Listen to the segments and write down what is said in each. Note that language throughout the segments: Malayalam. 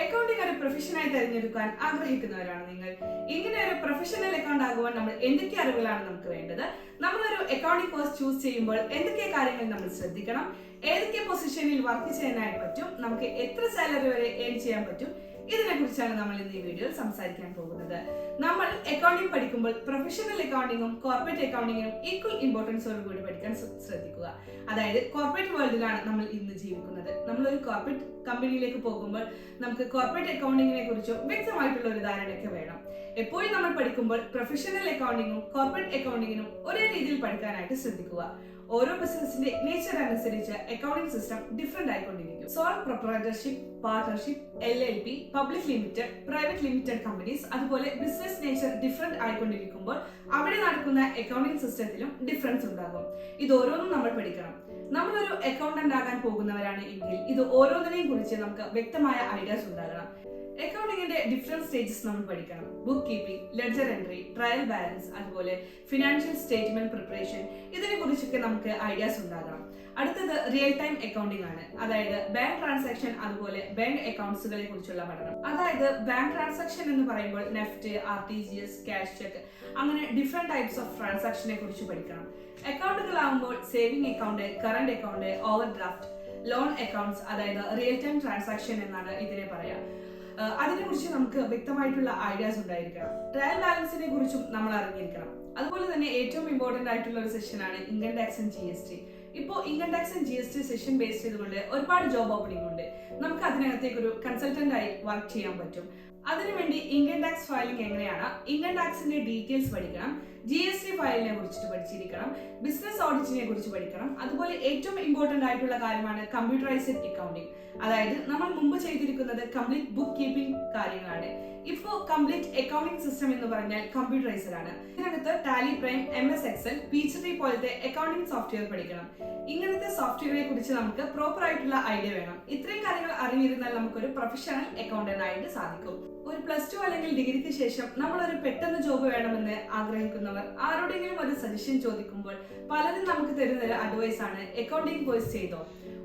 അക്കൗണ്ടിംഗ് ഒരു പ്രൊഫഷനായി തിരഞ്ഞെടുക്കാൻ ആഗ്രഹിക്കുന്നവരാണ് നിങ്ങൾ. ഇങ്ങനെ ഒരു പ്രൊഫഷണൽ അക്കൗണ്ട് ആകുവാൻ നമ്മൾ എന്തൊക്കെ അറിവുകളാണ് നമുക്ക് വേണ്ടത്? നമ്മളൊരു അക്കൗണ്ടിംഗ് കോഴ്സ് ചൂസ് ചെയ്യുമ്പോൾ എന്തൊക്കെ കാര്യങ്ങൾ നമ്മൾ ശ്രദ്ധിക്കണം? ഏതൊക്കെ പൊസിഷനിൽ വർക്ക് ചെയ്യാനായി പറ്റും? നമുക്ക് എത്ര സാലറി വരെ ഏൺ ചെയ്യാൻ പറ്റും? ഇതിനെ കുറിച്ചാണ് നമ്മൾ ഇന്ന് ഈ വീഡിയോയിൽ സംസാരിക്കാൻ പോകുന്നത്. നമ്മൾ അക്കൗണ്ടിംഗ് പഠിക്കുമ്പോൾ പ്രൊഫഷണൽ അക്കൗണ്ടിങ്ങും കോർപ്പറേറ്റ് അക്കൗണ്ടിങ്ങും ഈക്വൽ ഇമ്പോർട്ടൻസോട് കൂടി പഠിക്കാൻ ശ്രദ്ധിക്കുക. അതായത് കോർപ്പറേറ്റ് വേൾഡിലാണ് നമ്മൾ ഇന്ന് ജീവിക്കുന്നത്. നമ്മളൊരു കോർപ്പറേറ്റ് കമ്പനിയിലേക്ക് പോകുമ്പോൾ നമുക്ക് കോർപ്പറേറ്റ് അക്കൗണ്ടിങ്ങിനെ കുറിച്ചും വ്യക്തമായിട്ടുള്ള ഒരു ധാരണയൊക്കെ വേണം. എപ്പോഴും നമ്മൾ പഠിക്കുമ്പോൾ പ്രൊഫഷണൽ അക്കൗണ്ടിങ്ങും കോർപ്പറേറ്റ് അക്കൗണ്ടിങ്ങിനും ഒരേ രീതിയിൽ പഠിക്കാനായിട്ട് ശ്രദ്ധിക്കുക. ഓരോ ബിസിനസിന്റെ നേച്ചർ അനുസരിച്ച് അക്കൗണ്ടിംഗ് സിസ്റ്റം ഡിഫറെന്റ് ആയിക്കൊണ്ടിരിക്കും. Sole proprietorship, partnership, LLP, public limited, private limited companies, അതുപോലെ ബിസിനസ് നേച്ചർ ഡിഫറെന്റ് ആയിക്കൊണ്ടിരിക്കുമ്പോൾ അവിടെ നടക്കുന്ന അക്കൗണ്ടിംഗ് സിസ്റ്റത്തിലും ഡിഫറൻസ് ഉണ്ടാകും. ഇത് ഓരോന്നും നമ്മൾ പഠിക്കണം. നമ്മളൊരു അക്കൗണ്ടന്റ് ആകാൻ പോകുന്നവരാണ് എങ്കിൽ ഇത് ഓരോന്നിനെയും കുറിച്ച് നമുക്ക് വ്യക്തമായ ഐഡിയാസ് ഉണ്ടാകണം. അക്കൗണ്ടിങ്ങിന്റെ ഡിഫറെന്റ് സ്റ്റേജസ് നമ്മൾ പഠിക്കണം. Book keeping, ledger entry, trial balance, അതുപോലെ ഫിനാൻഷ്യൽ സ്റ്റേറ്റ്മെന്റ് പ്രിപ്പറേഷൻ, ഇതിനെ കുറിച്ചൊക്കെ നമുക്ക് ഐഡിയാസ് ഉണ്ടാകണം. അടുത്തത് റിയൽ ടൈം അക്കൗണ്ടിംഗ് ആണ്. അതായത് ബാങ്ക് ട്രാൻസാക്ഷൻ, അതുപോലെ ബാങ്ക് അക്കൗണ്ട്സുകളെ കുറിച്ചുള്ള പഠനം. അതായത് ബാങ്ക് ട്രാൻസാക്ഷൻ എന്ന് പറയുമ്പോൾ നെഫ്റ്റ്, RTGS, ക്യാഷ് ചെക്ക്, അങ്ങനെ ഡിഫറെന്റ് ടൈപ്സ് ഓഫ് ട്രാൻസാക്ഷനെ കുറിച്ച് പഠിക്കണം. അക്കൗണ്ടുകളാകുമ്പോൾ saving account, current account, overdraft, loan accounts, അതായത് റിയൽ ടൈം ട്രാൻസാക്ഷൻ എന്നാണ് ഇതിനെ പറയാ. അതിനെ കുറിച്ച് നമുക്ക് വ്യക്തമായിട്ടുള്ള ഐഡിയാസ് ഉണ്ടായിരിക്കണം. ട്രയൽ ബാലൻസിനെ കുറിച്ചും നമ്മൾ അറിഞ്ഞിരിക്കണം. അതുപോലെ തന്നെ ഏറ്റവും ഇമ്പോർട്ടന്റ് ആയിട്ടുള്ള ഒരു സെഷനാണ് ഇൻകം ടാക്സ് ആൻഡ് GST. ഇപ്പോൾ income tax and GST session base ചെയ്തുകൊണ്ട് ഒരുപാട് ജോബ് ഓപ്പണിംഗ് ഉണ്ട്. നമുക്ക് അതിനകത്തേക്ക് ഒരു കൺസൾട്ടന്റ് ആയി വർക്ക് ചെയ്യാൻ പറ്റും. അതിനുവേണ്ടി ഇൻകം ടാക്സ് ഫയലിംഗ് എങ്ങനെയാണ്, ഇൻകം ടാക്സിന്റെ ഡീറ്റെയിൽസ് പഠിക്കണം, GST ഫയലിനെ കുറിച്ചിട്ട് പഠിച്ചിരിക്കണം, ബിസിനസ് ഓഡിറ്റിനെ കുറിച്ച് പഠിക്കണം. അതുപോലെ ഏറ്റവും ഇമ്പോർട്ടന്റ് ആയിട്ടുള്ള കാര്യമാണ് കമ്പ്യൂട്ടറൈസ്ഡ് അക്കൗണ്ടിംഗ്. അതായത് നമ്മൾ മുമ്പ് ചെയ്തിരിക്കുന്നത് കംപ്ലീറ്റ് ബുക്ക് കീപ്പിംഗ് കാര്യങ്ങളാണ്. ഇപ്പോൾ കംപ്ലീറ്റ് അക്കൗണ്ടിംഗ് സിസ്റ്റം എന്ന് പറഞ്ഞാൽ കമ്പ്യൂട്ടറൈസ്ഡ് ആണ്. ഇതിനകത്ത് Tally, prime, MS Excel, P3 പോലത്തെ അക്കൗണ്ടിംഗ് സോഫ്റ്റ്വെയർ പഠിക്കണം. ഇങ്ങനത്തെ സോഫ്റ്റ്വെയറിനെ കുറിച്ച് നമുക്ക് പ്രോപ്പർ ആയിട്ടുള്ള ഐഡിയ വേണം. ഇത്രയും കാര്യങ്ങൾ അറിഞ്ഞിരുന്നാൽ നമുക്കൊരു പ്രൊഫഷണൽ അക്കൗണ്ടന്റ് ആയിട്ട് സാധിക്കും. ഒരു +2 അല്ലെങ്കിൽ ഡിഗ്രിക്ക് ശേഷം നമ്മളൊരു പെട്ടെന്ന് ജോബ് വേണമെന്ന് ആഗ്രഹിക്കുന്നവർ ആരോടെങ്കിലും ഒരു സജഷൻ ചോദിക്കുമ്പോൾ പലരും നമുക്ക് തരുന്ന ഒരു അഡ്വൈസ് ആണ് അക്കൗണ്ടിംഗ് കോഴ്സ് ചെയ്തോ,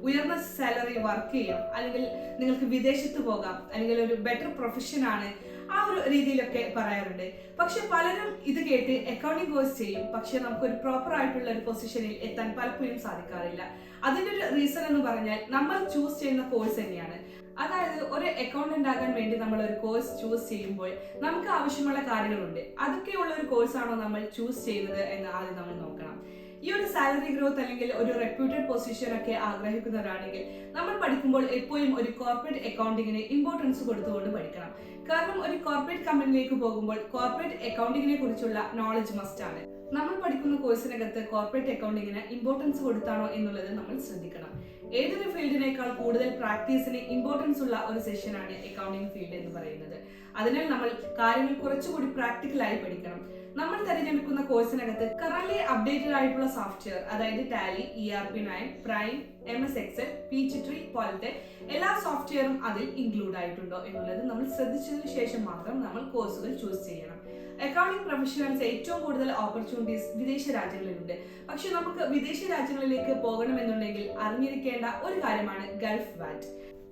ഉയർന്ന സാലറി വർക്ക് ചെയ്യാം, അല്ലെങ്കിൽ നിങ്ങൾക്ക് വിദേശത്ത് പോകാം, അല്ലെങ്കിൽ ഒരു ബെറ്റർ പ്രൊഫഷൻ ആണ്, ആ ഒരു രീതിയിലൊക്കെ പറയാറുണ്ട്. പക്ഷെ പലരും ഇത് കേട്ട് അക്കൗണ്ടിംഗ് കോഴ്സ് ചെയ്യും, പക്ഷെ നമുക്കൊരു പ്രോപ്പർ ആയിട്ടുള്ള ഒരു പൊസിഷനിൽ എത്താൻ പലപ്പോഴും സാധിക്കാറില്ല. അതിന്റെ ഒരു റീസൺ എന്ന് പറഞ്ഞാൽ നമ്മൾ ചൂസ് ചെയ്യുന്ന കോഴ്സ് തന്നെയാണ്. അതായത് ഒരു അക്കൗണ്ടന്റ് ആകാൻ വേണ്ടി നമ്മൾ ഒരു കോഴ്സ് ചൂസ് ചെയ്യുമ്പോൾ നമുക്ക് ആവശ്യമുള്ള കാര്യങ്ങളുണ്ട്. അതൊക്കെയുള്ള ഒരു കോഴ്സാണോ നമ്മൾ ചൂസ് ചെയ്യുന്നത് എന്ന് ആദ്യം നമ്മൾ നോക്കണം. ഈ ഒരു സാലറി ഗ്രോത്ത് അല്ലെങ്കിൽ ഒരു റെപ്യൂട്ടഡ് പൊസിഷൻ ഒക്കെ ആഗ്രഹിക്കുന്നവരാണെങ്കിൽ നമ്മൾ പഠിക്കുമ്പോൾ എപ്പോഴും ഒരു കോർപ്പറേറ്റ് അക്കൗണ്ടിങ്ങിന് ഇമ്പോർട്ടൻസ് കൊടുത്തുകൊണ്ട് പഠിക്കണം. കാരണം ഒരു കോർപ്പറേറ്റ് കമ്പനിയിലേക്ക് പോകുമ്പോൾ കോർപ്പറേറ്റ് അക്കൗണ്ടിങ്ങിനെ കുറിച്ചുള്ള നോളജ് മസ്റ്റ് ആണ്. നമ്മൾ പഠിക്കുന്ന കോഴ്സിനകത്ത് കോർപ്പറേറ്റ് അക്കൗണ്ടിങ്ങിന് ഇമ്പോർട്ടൻസ് കൊടുത്താണോ എന്നുള്ളത് നമ്മൾ ശ്രദ്ധിക്കണം. ഏതൊരു ഫീൽഡിനേക്കാൾ കൂടുതൽ പ്രാക്ടീസിന് ഇമ്പോർട്ടൻസ് ഉള്ള ഒരു സെഷനാണ് അക്കൗണ്ടിംഗ് ഫീൽഡ് എന്ന് പറയുന്നത്. അതിനാൽ നമ്മൾ കാര്യങ്ങൾ കുറച്ചുകൂടി പ്രാക്ടിക്കലായി പഠിക്കണം. നമ്മൾ തിരഞ്ഞെടുക്കുന്ന കോഴ്സിനകത്ത് കറന്റ് അപ്ഡേറ്റഡ് ആയിട്ടുള്ള സോഫ്റ്റ്വെയർ, അതായത് Tally, ERP9, prime, MS Excel, P3 പോലത്തെ എല്ലാ സോഫ്റ്റ്വെയറും അതിൽ ഇൻക്ലൂഡ് ആയിട്ടുണ്ടോ എന്നുള്ളത് നമ്മൾ ശ്രദ്ധിച്ചതിന് ശേഷം മാത്രം നമ്മൾ കോഴ്സുകൾ ചൂസ് ചെയ്യണം. അക്കൗണ്ടിംഗ് പ്രൊഫഷണൽസ് ഏറ്റവും കൂടുതൽ ഓപ്പർച്യൂണിറ്റീസ് വിദേശ രാജ്യങ്ങളിലുണ്ട്. പക്ഷെ നമുക്ക് വിദേശ രാജ്യങ്ങളിലേക്ക് പോകണമെന്നുണ്ടെങ്കിൽ അറിഞ്ഞിരിക്കേണ്ട ഒരു കാര്യമാണ് ഗൾഫ് VAT.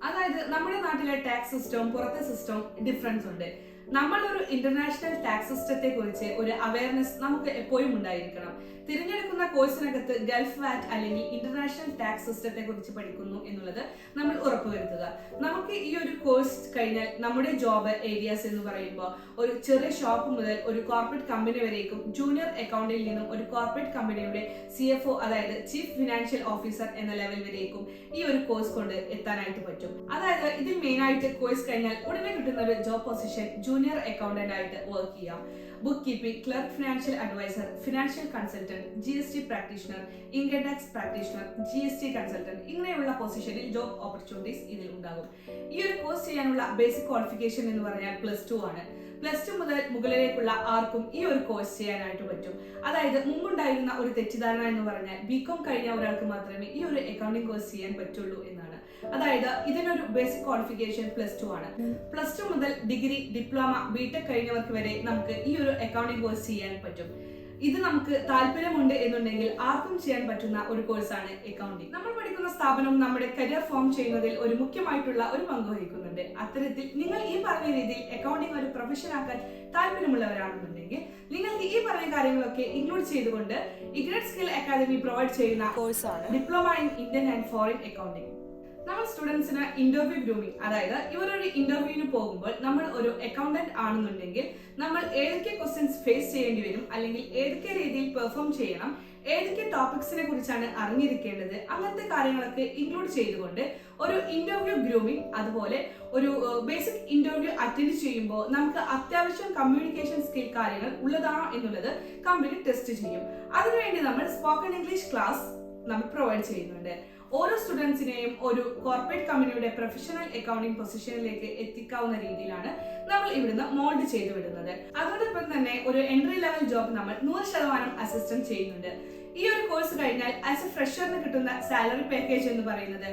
അതായത് നമ്മുടെ നാട്ടിലെ ടാക്സ് സിസ്റ്റവും പുറത്തെ സിസ്റ്റവും ഡിഫറൻസ് ഉണ്ട്. നമ്മളൊരു ഇന്റർനാഷണൽ ടാക്സ് സിസ്റ്റത്തെ കുറിച്ച് ഒരു അവയർനെസ് നമുക്ക് എപ്പോഴും ഉണ്ടായിരിക്കണം. തിരഞ്ഞെടുക്കുന്ന കോഴ്സിനകത്ത് ഗൾഫ് VAT അല്ലെങ്കിൽ ഇന്റർനാഷണൽ ടാക്സ് സിസ്റ്റത്തെ കുറിച്ച് പഠിക്കുന്നു എന്നുള്ളത് നമ്മൾ ഉറപ്പുവരുത്തുക. നമുക്ക് ഈ ഒരു കോഴ്സ് കഴിഞ്ഞാൽ നമ്മുടെ ജോബ് ഏരിയാസ് എന്ന് പറയുമ്പോൾ ഒരു ചെറിയ ഷോപ്പ് മുതൽ ഒരു കോർപ്പറേറ്റ് കമ്പനി വരേക്കും, ജൂനിയർ അക്കൗണ്ടിൽ നിന്നും ഒരു കോർപ്പറേറ്റ് കമ്പനിയുടെ CFO, അതായത് ചീഫ് ഫിനാൻഷ്യൽ ഓഫീസർ എന്ന ലെവൽ വരേക്കും ഈ ഒരു കോഴ്സ് കൊണ്ട് എത്താനായിട്ട് പറ്റും. അതായത് ഇതിൽ മെയിൻ ആയിട്ട് കോഴ്സ് കഴിഞ്ഞാൽ ഉടനെ കിട്ടുന്ന ഒരു ജോബ് പൊസിഷൻ ജൂനിയർ അക്കൗണ്ടന്റ് ആയിട്ട് വർക്ക് ചെയ്യാം. Book keeping, clerk, financial advisor, financial consultant, GST practitioner, income tax practitioner, GST consultant, ഇങ്ങനെയുള്ള പൊസിഷനിൽ ജോബ് ഓപ്പർച്യൂണിറ്റീസ് ഇതിൽ ഉണ്ടാകും. ഈ ഒരു കോഴ്സ് ചെയ്യാനുള്ള ബേസിക് ക്വാളിഫിക്കേഷൻ എന്ന് പറഞ്ഞാൽ +2 ആണ്. +2 മുതൽ മുകളിലേക്കുള്ള ആർക്കും ഈ ഒരു കോഴ്സ് ചെയ്യാനായിട്ട് പറ്റും. അതായത് മുമ്പുണ്ടായിരുന്ന ഒരു തെറ്റിദ്ധാരണ എന്ന് പറഞ്ഞാൽ BCom കഴിഞ്ഞ ഒരാൾക്ക് മാത്രമേ ഈ ഒരു അക്കൗണ്ടിംഗ് കോഴ്സ് ചെയ്യാൻ പറ്റുള്ളൂ എന്നാണ്. അതായത് ഇതിനൊരു ബേസിക് ക്വാളിഫിക്കേഷൻ +2 ആണ്. +2 മുതൽ ഡിഗ്രി, ഡിപ്ലോമ, BTech കഴിഞ്ഞവർക്ക് വരെ നമുക്ക് ഈ ഒരു അക്കൗണ്ടിംഗ് കോഴ്സ് ചെയ്യാൻ പറ്റും. ഇത് നമുക്ക് താല്പര്യമുണ്ട് എന്നുണ്ടെങ്കിൽ ആർക്കും ചെയ്യാൻ പറ്റുന്ന ഒരു കോഴ്സാണ് അക്കൗണ്ടിംഗ്. നമ്മൾ പഠിക്കുന്ന സ്ഥാപനം നമ്മുടെ കരിയർ ഫോം ചെയ്യുന്നതിൽ ഒരു മുഖ്യമായിട്ടുള്ള ഒരു പങ്ക് വഹിക്കുന്നുണ്ട്. അത്തരത്തിൽ നിങ്ങൾ ഈ പറഞ്ഞ രീതിയിൽ അക്കൗണ്ടിംഗ് ഒരു പ്രൊഫഷൻ ആക്കാൻ താല്പര്യമുള്ളവരാണെന്നുണ്ടെങ്കിൽ നിങ്ങൾക്ക് ഈ പറഞ്ഞ കാര്യങ്ങളൊക്കെ ഇൻക്ലൂഡ് ചെയ്തുകൊണ്ട് ഇഗ്നറ്റ് സ്കിൽ അക്കാദമി പ്രൊവൈഡ് ചെയ്യുന്ന കോഴ്സാണ് diploma in Indian and foreign accounting. നമ്മൾ സ്റ്റുഡൻസിന് ഇന്റർവ്യൂ ഗ്രൂമിംഗ്, അതായത് ഇവരൊരു ഇന്റർവ്യൂവിന് പോകുമ്പോൾ നമ്മൾ ഒരു അക്കൗണ്ടന്റ് ആണെന്നുണ്ടെങ്കിൽ നമ്മൾ ഏതൊക്കെ ക്വസ്റ്റ്യൻസ് ഫേസ് ചെയ്യേണ്ടി വരും, അല്ലെങ്കിൽ ഏതൊക്കെ രീതിയിൽ പെർഫോം ചെയ്യണം, ഏതൊക്കെ ടോപ്പിക്സിനെ കുറിച്ചാണ് അറിഞ്ഞിരിക്കേണ്ടത്, അങ്ങനത്തെ കാര്യങ്ങളൊക്കെ ഇൻക്ലൂഡ് ചെയ്തുകൊണ്ട് ഒരു ഇന്റർവ്യൂ ഗ്രൂമിംഗ്, അതുപോലെ ഒരു ബേസിക് ഇന്റർവ്യൂ അറ്റൻഡ് ചെയ്യുമ്പോൾ നമുക്ക് അത്യാവശ്യം കമ്മ്യൂണിക്കേഷൻ സ്കിൽ കാര്യങ്ങൾ ഉള്ളതാണോ എന്നുള്ളത് കമ്പനി ടെസ്റ്റ് ചെയ്യും. അതിനുവേണ്ടി നമ്മൾ സ്പോക്കൺ ഇംഗ്ലീഷ് ക്ലാസ് നമ്മൾ പ്രൊവൈഡ് ചെയ്യുന്നുണ്ട്. ഓരോ സ്റ്റുഡൻസിനെയും ഒരു കോർപ്പറേറ്റ് കമ്പനിയുടെ പ്രൊഫഷണൽ അക്കൗണ്ടിംഗ് പൊസിഷനിലേക്ക് എത്തിക്കാവുന്ന രീതിയിലാണ് നമ്മൾ ഇവിടുന്ന് മോൾഡ് ചെയ്തു വിടുന്നത്. അതോടൊപ്പം തന്നെ ഒരു എൻട്രി ലെവൽ ജോബ് നമ്മൾ 100% അസിസ്റ്റന്റ് ചെയ്യുന്നുണ്ട്. ഈ ഒരു കോഴ്സ് കഴിഞ്ഞാൽ ആസ് എ ഫ്രഷറിന് കിട്ടുന്ന സാലറി പാക്കേജ് എന്ന് പറയുന്നത്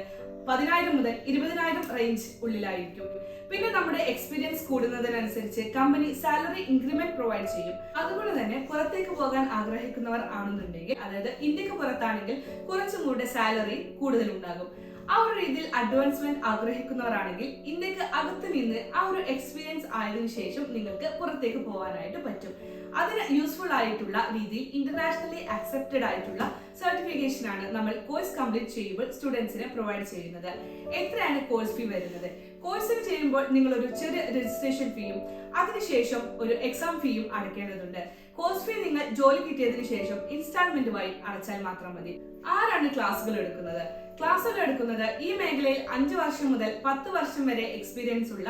10,000 മുതൽ 20,000 റേഞ്ച് ഉള്ളിലായിരിക്കും. പിന്നെ നമ്മുടെ എക്സ്പീരിയൻസ് കൂടുന്നതിനനുസരിച്ച് കമ്പനി സാലറി ഇൻക്രിമെന്റ് പ്രൊവൈഡ് ചെയ്യും. അതുപോലെ തന്നെ പുറത്തേക്ക് പോകാൻ ആഗ്രഹിക്കുന്നവർ ആണെന്നുണ്ടെങ്കിൽ, അതായത് ഇന്ത്യക്ക് പുറത്താണെങ്കിൽ കുറച്ചും കൂടെ സാലറി കൂടുതൽ ഉണ്ടാകും. ആ ഒരു രീതിയിൽ അഡ്വാൻസ്മെന്റ് ആഗ്രഹിക്കുന്നവരാണെങ്കിൽ ഇന്ത്യക്ക് അകത്ത് നിന്ന് ആ ഒരു എക്സ്പീരിയൻസ് ആയതിനു ശേഷം നിങ്ങൾക്ക് പുറത്തേക്ക് പോകാനായിട്ട് പറ്റും. അതിന് യൂസ്ഫുൾ ആയിട്ടുള്ള രീതിയിൽ ഇന്റർനാഷണലി അക്സെപ്റ്റഡ് ആയിട്ടുള്ള സർട്ടിഫിക്കേഷൻ ആണ് നമ്മൾ കോഴ്സ് കംപ്ലീറ്റ് ചെയ്യുമ്പോൾ സ്റ്റുഡൻസിന് പ്രൊവൈഡ് ചെയ്യുന്നത്. എത്രയാണ് കോഴ്സ് ഫീ വരുന്നത്? കോഴ്സിന് ചെയ്യുമ്പോൾ നിങ്ങൾ ഒരു ചെറിയ രജിസ്ട്രേഷൻ ഫീയും അതിനുശേഷം ഒരു എക്സാം ഫീയും അടയ്ക്കേണ്ടതുണ്ട്. കോഴ്സ് ഫീ നിങ്ങൾ ജോലി കിട്ടിയതിനു ശേഷം ഇൻസ്റ്റാൾമെന്റ് വഴി അടച്ചാൽ മാത്രം മതി. ആരാണ് ക്ലാസ്സുകൾ എടുക്കുന്നത്? ക്ലാസ്സുകൾ എടുക്കുന്നത് ഈ മേഖലയിൽ 5 വർഷം മുതൽ 10 വർഷം വരെ എക്സ്പീരിയൻസ് ഉള്ള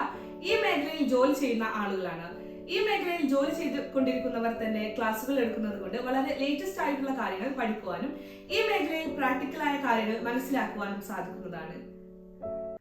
ഈ മേഖലയിൽ ജോലി ചെയ്യുന്ന ആളുകളാണ്. ഈ മേഖലയിൽ ജോലി ചെയ്തുകൊണ്ടിരിക്കുന്നവർ തന്നെ ക്ലാസ്സുകൾ എടുക്കുന്നത് കൊണ്ട് വളരെ ലേറ്റസ്റ്റ് ആയിട്ടുള്ള കാര്യങ്ങൾ പഠിക്കുവാനും ഈ മേഖലയിൽ പ്രാക്ടിക്കലായ കാര്യങ്ങൾ മനസ്സിലാക്കുവാനും സാധിക്കുന്നതാണ്.